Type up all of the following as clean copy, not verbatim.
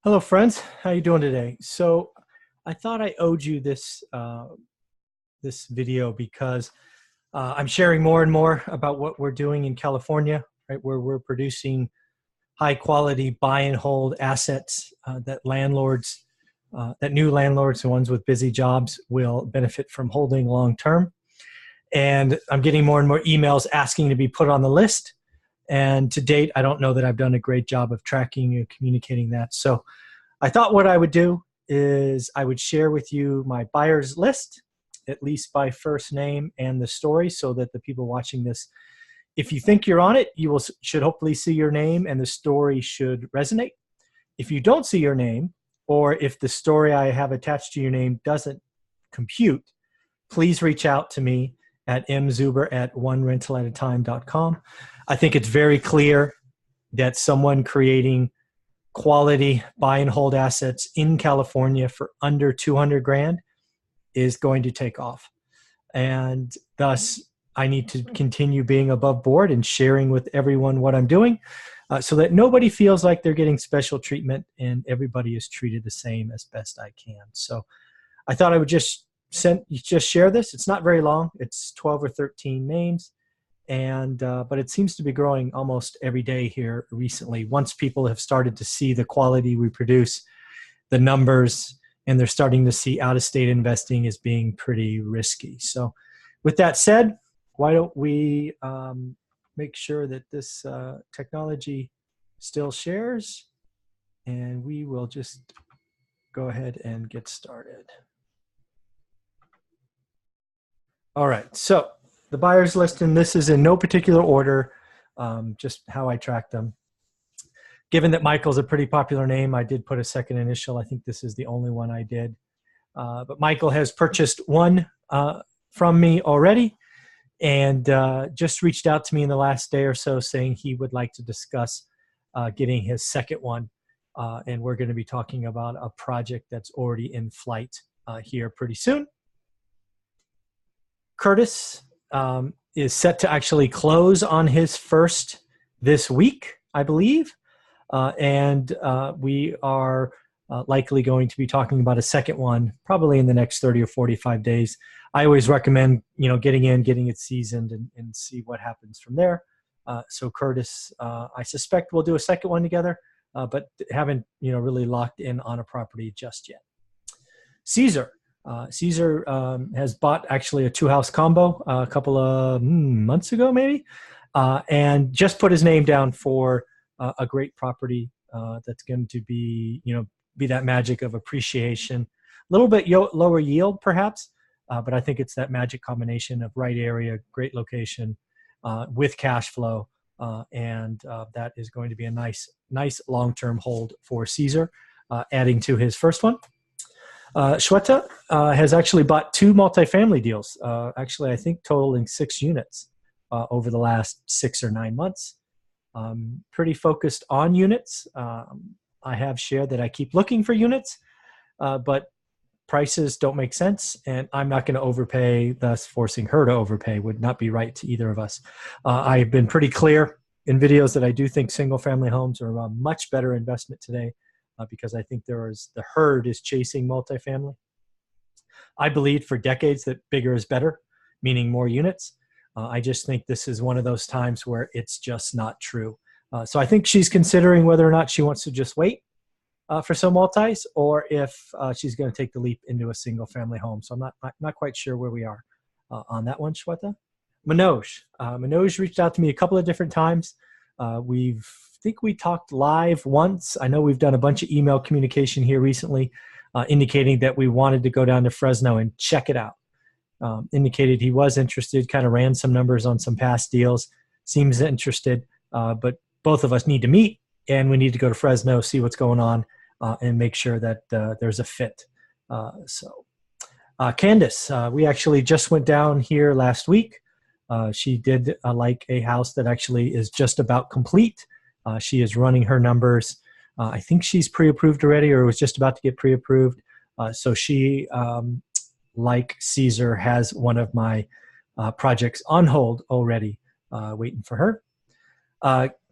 Hello, friends. How you doing today? So, I thought I owed you this video because I'm sharing more and more about what we're doing in California, right? Where we're producing high quality buy and hold assets that new landlords and ones with busy jobs will benefit from holding long term. And I'm getting more and more emails asking to be put on the list. And to date, I don't know that I've done a great job of tracking and communicating that. So I thought what I would do is I would share with you my buyers list, at least by first name and the story, so that the people watching this, if you think you're on it, should hopefully see your name and the story should resonate. If you don't see your name, or if the story I have attached to your name doesn't compute, please reach out to me at mzuber@onerentalatatime.com. I think it's very clear that someone creating quality buy and hold assets in California for under 200 grand is going to take off. And thus, I need to continue being above board and sharing with everyone what I'm doing so that nobody feels like they're getting special treatment and everybody is treated the same as best I can. So I thought I would just share this. It's not very long. It's 12 or 13 names. But it seems to be growing almost every day here recently. Once people have started to see the quality we produce, the numbers, and they're starting to see out-of-state investing as being pretty risky. So with that said, why don't we make sure that this technology still shares, and we will just go ahead and get started. All right, so the buyers list, and this is in no particular order, just how I track them. Given that Michael's a pretty popular name, I did put a second initial. I think this is the only one I did. But Michael has purchased one from me already and just reached out to me in the last day or so saying he would like to discuss getting his second one. And we're going to be talking about a project that's already in flight here pretty soon. Curtis is set to actually close on his first this week, I believe. We are likely going to be talking about a second one probably in the next 30 or 45 days. I always recommend, getting it seasoned and see what happens from there. So Curtis, I suspect we'll do a second one together, but haven't, really locked in on a property just yet. Caesar. Caesar has bought actually a two-house combo a couple of months ago, maybe, and just put his name down for a great property that's going to be, be that magic of appreciation. A little bit lower yield, perhaps, but I think it's that magic combination of right area, great location, with cash flow, and that is going to be a nice long-term hold for Caesar, adding to his first one. Shweta has actually bought two multifamily deals, actually I think totaling 6 units over the last 6 or 9 months. Pretty focused on units. I have shared that I keep looking for units, but prices don't make sense, and I'm not going to overpay, thus forcing her to overpay would not be right to either of us. I've been pretty clear in videos that I do think single-family homes are a much better investment today. Because I think the herd is chasing multifamily. I believed for decades that bigger is better, meaning more units. I just think this is one of those times where it's just not true. So I think she's considering whether or not she wants to just wait for some multis, or if she's going to take the leap into a single family home. So I'm not quite sure where we are on that one, Shweta. Manoj reached out to me a couple of different times. I think we talked live once. I know we've done a bunch of email communication here recently, indicating that we wanted to go down to Fresno and check it out. Indicated he was interested, kind of ran some numbers on some past deals, seems interested, but both of us need to meet and we need to go to Fresno, see what's going on, and make sure that there's a fit. Candace, we actually just went down here last week. She did like a house that actually is just about complete. She is running her numbers. I think she's pre-approved already, or was just about to get pre-approved. So she, like Caesar, has one of my projects on hold already, waiting for her.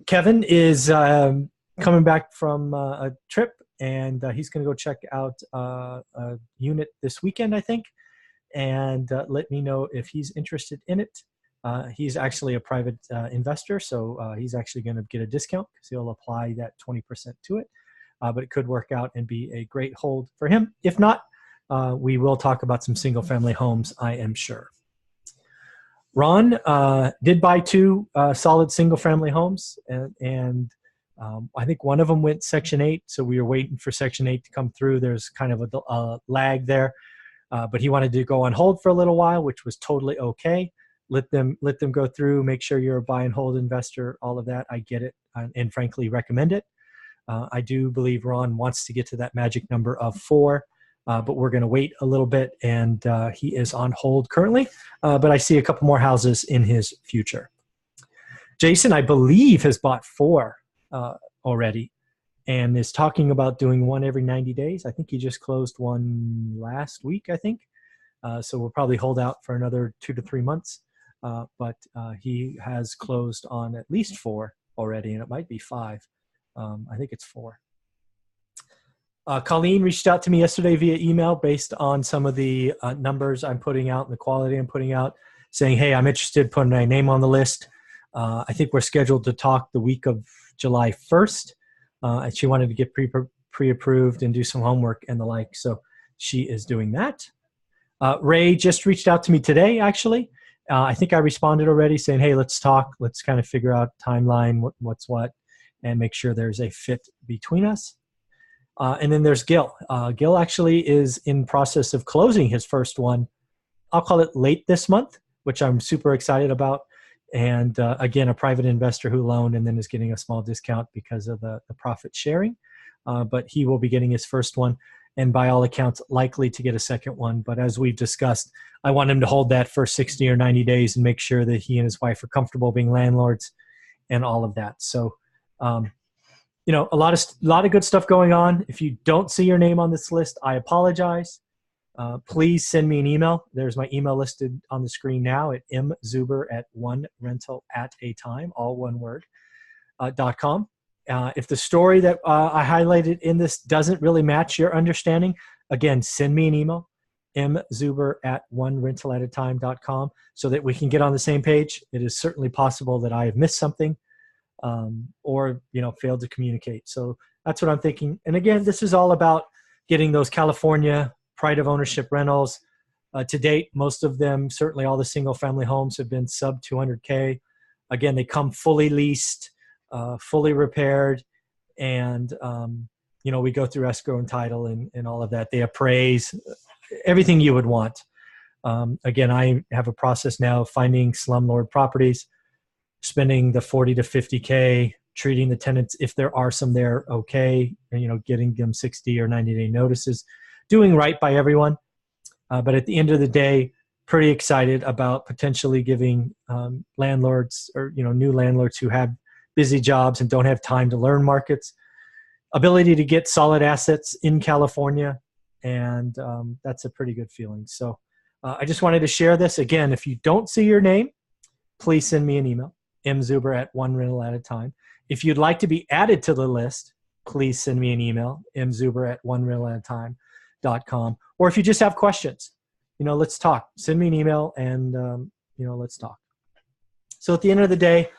Kevin is coming back from a trip and he's going to go check out a unit this weekend, I think, and let me know if he's interested in it. He's actually a private investor, so he's actually going to get a discount because he'll apply that 20% to it. But it could work out and be a great hold for him. If not, we will talk about some single-family homes, I am sure. Ron did buy 2 solid single-family homes, and I think one of them went Section 8, so we were waiting for Section 8 to come through. There's kind of a lag there, but he wanted to go on hold for a little while, which was totally okay. Let them go through, make sure you're a buy and hold investor, all of that. I get it, and frankly recommend it. I do believe Ron wants to get to that magic number of 4, but we're going to wait a little bit, and he is on hold currently, but I see a couple more houses in his future. Jason, I believe, has bought 4 already and is talking about doing one every 90 days. I think he just closed one last week, I think. So we'll probably hold out for another 2 to 3 months, but he has closed on at least 4 already, and it might be 5. I think it's 4. Colleen reached out to me yesterday via email based on some of the numbers I'm putting out and the quality I'm putting out, saying, hey, I'm interested in putting my name on the list. I think we're scheduled to talk the week of July 1st. And she wanted to get pre-approved and do some homework and the like. So she is doing that. Ray just reached out to me today, actually. I think I responded already saying, hey, let's talk. Let's kind of figure out timeline, what's what, and make sure there's a fit between us. And then there's Gil. Gil actually is in process of closing his first one. I'll call it late this month, which I'm super excited about. And again, a private investor who loaned and then is getting a small discount because of the profit sharing. But he will be getting his first one, and by all accounts, likely to get a second one. But as we've discussed, I want him to hold that for 60 or 90 days and make sure that he and his wife are comfortable being landlords and all of that. So, you know, a lot of good stuff going on. If you don't see your name on this list, I apologize. Please send me an email. There's my email listed on the screen now at mzuber@onerental@a-time, all one word, .com. If the story that I highlighted in this doesn't really match your understanding, again, send me an email, mzuber@onerental@a-time.com, so that we can get on the same page. It is certainly possible that I have missed something or, you know, failed to communicate. So that's what I'm thinking. And again, this is all about getting those California pride of ownership rentals. To date, most of them, certainly all the single family homes, have been sub 200K. Again, they come fully leased, fully repaired, and you know, we go through escrow and title and all of that. They appraise, everything you would want. Again, I have a process now of finding slumlord properties, spending the 40 to 50K, treating the tenants, if there are some there, okay, and, you know, getting them 60 or 90-day notices, doing right by everyone. But at the end of the day, pretty excited about potentially giving landlords, or, you know, new landlords who have busy jobs and don't have time to learn markets, ability to get solid assets in California. And that's a pretty good feeling. So I just wanted to share this. Again, if you don't see your name, please send me an email, mzuber@onerental@a-time. If you'd like to be added to the list, please send me an email, mzuber@onerental@a-time.com. Or if you just have questions, you know, let's talk. Send me an email and, you know, let's talk. So at the end of the day,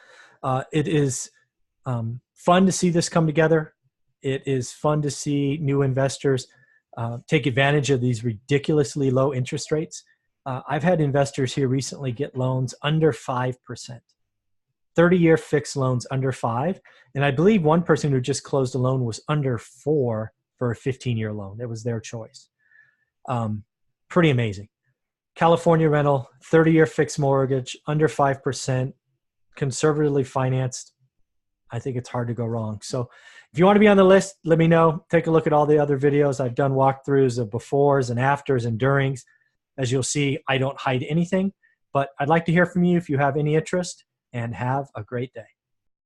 it is fun to see this come together. It is fun to see new investors take advantage of these ridiculously low interest rates. I've had investors here recently get loans under 5%. 30-year fixed loans under 5. And I believe one person who just closed a loan was under 4 for a 15-year loan. It was their choice. Pretty amazing. California rental, 30-year fixed mortgage, under 5%, conservatively financed. I think it's hard to go wrong. So if you want to be on the list, let me know. Take a look at all the other videos. I've done walkthroughs of befores and afters and durings. As you'll see, I don't hide anything. But I'd like to hear from you if you have any interest, and have a great day.